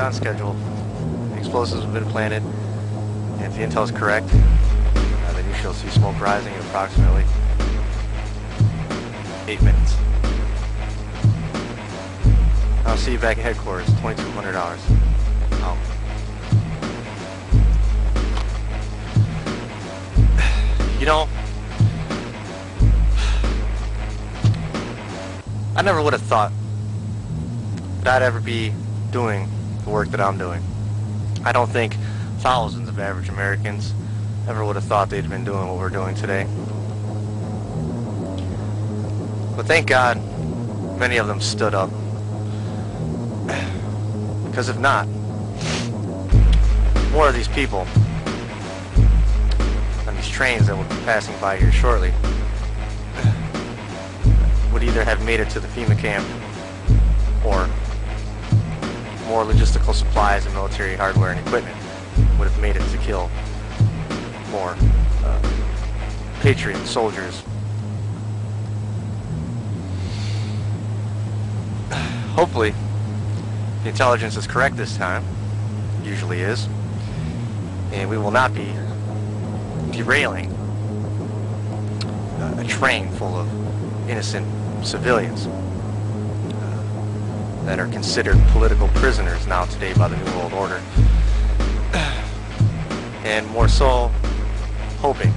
on schedule. The explosives have been planted, and if the intel is correct, then you shall see smoke rising in approximately 8 minutes. I'll see you back at headquarters, $2,200. Out. You know, I never would have thought that I'd ever be doing the work that I'm doing. I don't think thousands of average Americans ever would have thought they'd been doing what we're doing today. But thank God, many of them stood up. Because if not, more of these people on these trains that will be passing by here shortly would either have made it to the FEMA camp, or more logistical supplies and military hardware and equipment would have made it to kill more patriot soldiers. Hopefully, the intelligence is correct this time, usually is, and we will not be derailing a train full of innocent civilians that are considered political prisoners now today by the New World Order, and more so hoping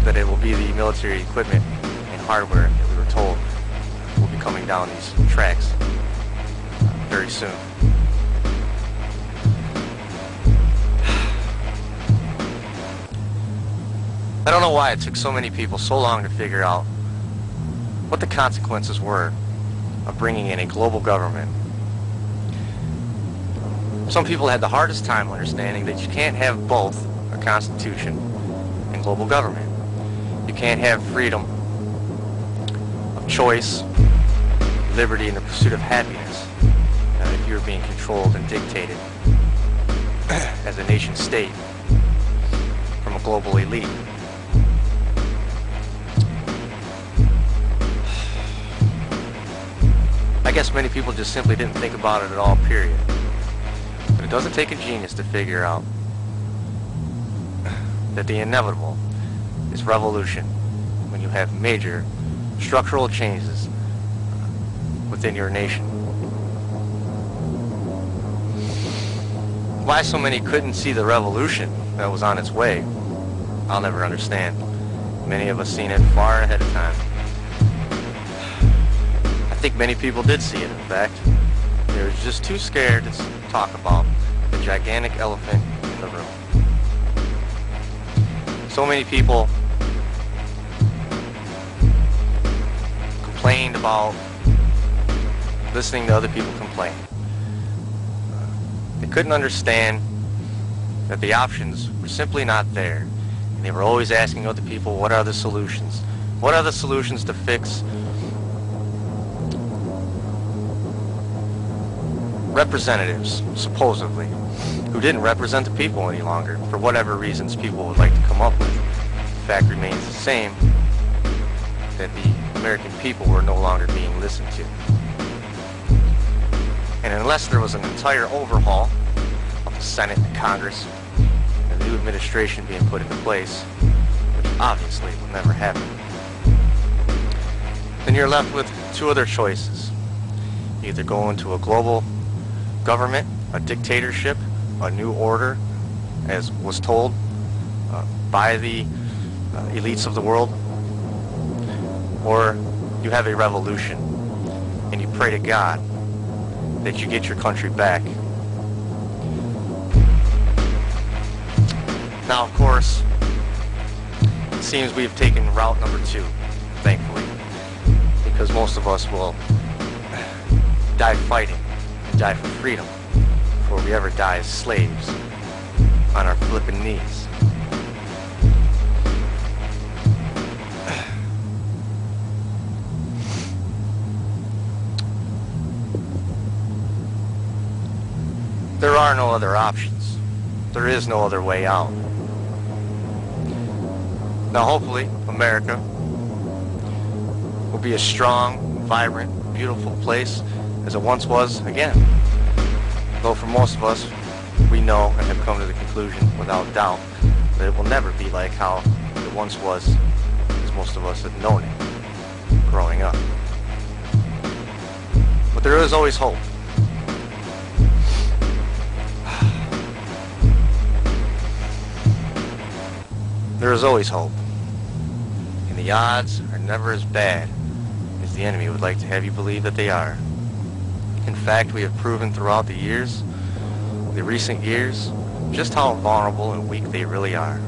that it will be the military equipment and hardware that we were told will be coming down these tracks very soon. I don't know why it took so many people so long to figure out what the consequences were of bringing in a global government. Some people had the hardest time understanding that you can't have both a constitution and global government. You can't have freedom of choice, liberty, and the pursuit of happiness if you're being controlled and dictated as a nation state from a global elite. I guess many people just simply didn't think about it at all, period. But it doesn't take a genius to figure out that the inevitable is revolution when you have major structural changes within your nation. Why so many couldn't see the revolution that was on its way, I'll never understand. Many of us seen it far ahead of time. I think many people did see it, in fact. They were just too scared to talk about the gigantic elephant in the room. So many people complained about listening to other people complain. They couldn't understand that the options were simply not there. And they were always asking other people, what are the solutions? What are the solutions to fix representatives, supposedly, who didn't represent the people any longer, for whatever reasons people would like to come up with. The fact remains the same, that the American people were no longer being listened to. And unless there was an entire overhaul of the Senate and Congress, and the new administration being put into place, which obviously will never happen, then you're left with two other choices. You either go into a global government, a dictatorship, a new order, as was told by the elites of the world, or you have a revolution and you pray to God that you get your country back. Now, of course, it seems we've taken route number 2, thankfully, because most of us will die fighting and die for freedom before we ever die as slaves on our flippin' knees. There are no other options. There is no other way out. Now, hopefully, America will be a strong, vibrant, beautiful place as it once was again. Though for most of us, we know and have come to the conclusion, without doubt, that it will never be like how it once was, as most of us have known it growing up. But there is always hope. There is always hope. And the odds are never as bad as the enemy would like to have you believe that they are. In fact, we have proven throughout the years, the recent years, just how vulnerable and weak they really are.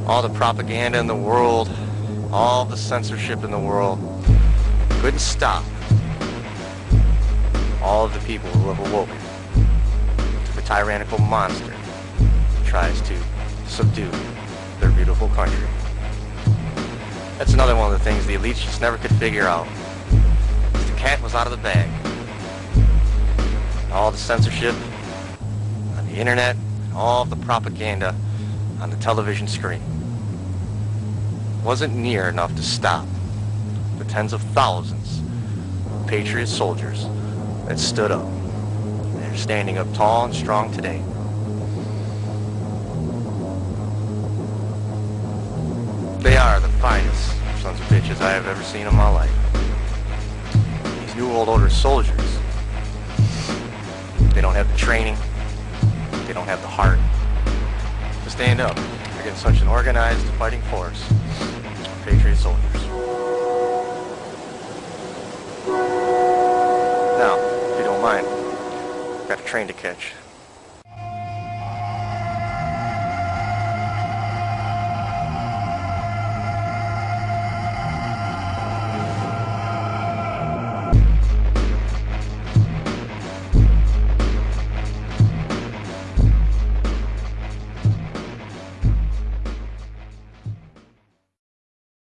All the propaganda in the world, all the censorship in the world couldn't stop all of the people who have awoken to the tyrannical monster that tries to subdue their beautiful country. That's another one of the things the elites just never could figure out. The cat was out of the bag. All the censorship on the internet, and all of the propaganda on the television screen wasn't near enough to stop the tens of thousands of patriot soldiers that stood up. They're standing up tall and strong today. They are the finest sons of bitches I have ever seen in my life. These new world order soldiers, they don't have the training, they don't have the heart to stand up against such an organized fighting force of patriot soldiers. Now, if you don't mind, I've got a train to catch.